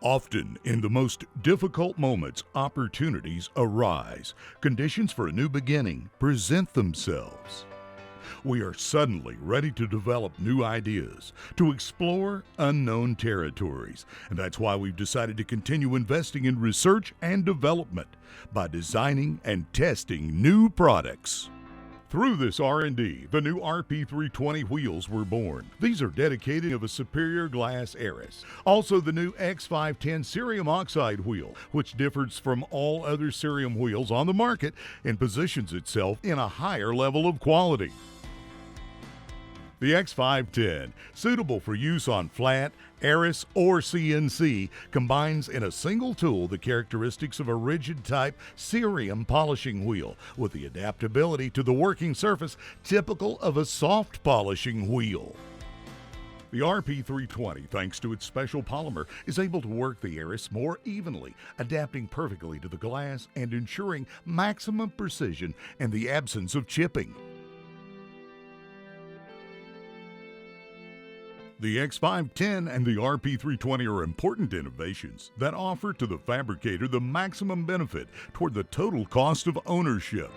Often, in the most difficult moments, opportunities arise. Conditions for a new beginning present themselves. We are suddenly ready to develop new ideas, to explore unknown territories. And that's why we've decided to continue investing in research and development by designing and testing new products. Through this R&D, the new RP320 wheels were born. These are dedicated of a superior glass Aris. Also, the new X510 cerium oxide wheel, which differs from all other cerium wheels on the market and positions itself in a higher level of quality. The X510, suitable for use on flat, Aris, or CNC, combines in a single tool the characteristics of a rigid-type cerium polishing wheel with the adaptability to the working surface typical of a soft polishing wheel. The RP320, thanks to its special polymer, is able to work the Aris more evenly, adapting perfectly to the glass and ensuring maximum precision and the absence of chipping. The X510 and the RP320 are important innovations that offer to the fabricator the maximum benefit toward the total cost of ownership.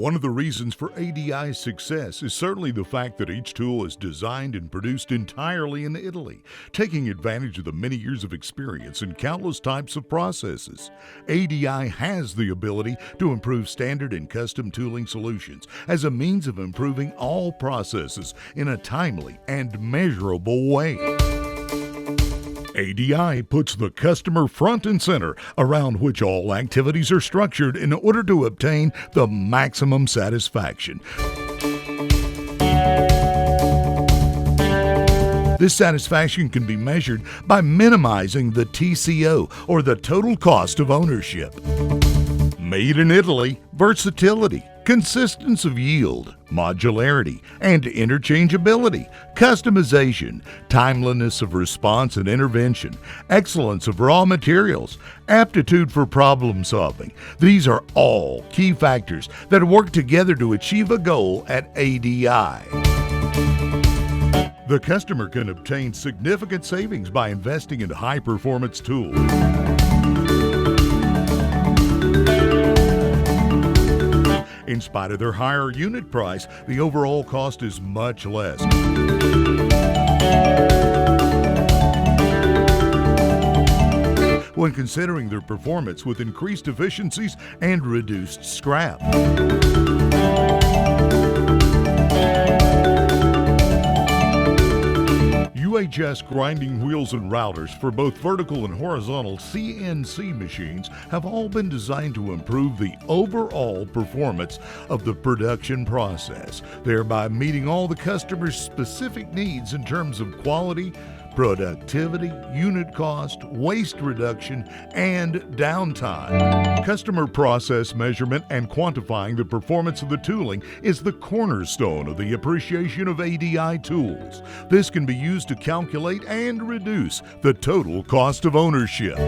One of the reasons for ADI's success is certainly the fact that each tool is designed and produced entirely in Italy, taking advantage of the many years of experience in countless types of processes. ADI has the ability to improve standard and custom tooling solutions as a means of improving all processes in a timely and measurable way. ADI puts the customer front and center, around which all activities are structured in order to obtain the maximum satisfaction. This satisfaction can be measured by minimizing the TCO, or the total cost of ownership. Made in Italy, versatility, consistency of yield, modularity and interchangeability, customization, timeliness of response and intervention, excellence of raw materials, aptitude for problem solving. These are all key factors that work together to achieve a goal at ADI. The customer can obtain significant savings by investing in high-performance tools. In spite of their higher unit price, the overall cost is much less. When considering their performance with increased efficiencies and reduced scrap. UHS grinding wheels and routers for both vertical and horizontal CNC machines have all been designed to improve the overall performance of the production process, thereby meeting all the customer's specific needs in terms of quality, productivity, unit cost, waste reduction, and downtime. Customer process measurement and quantifying the performance of the tooling is the cornerstone of the appreciation of ADI tools. This can be used to calculate and reduce the total cost of ownership.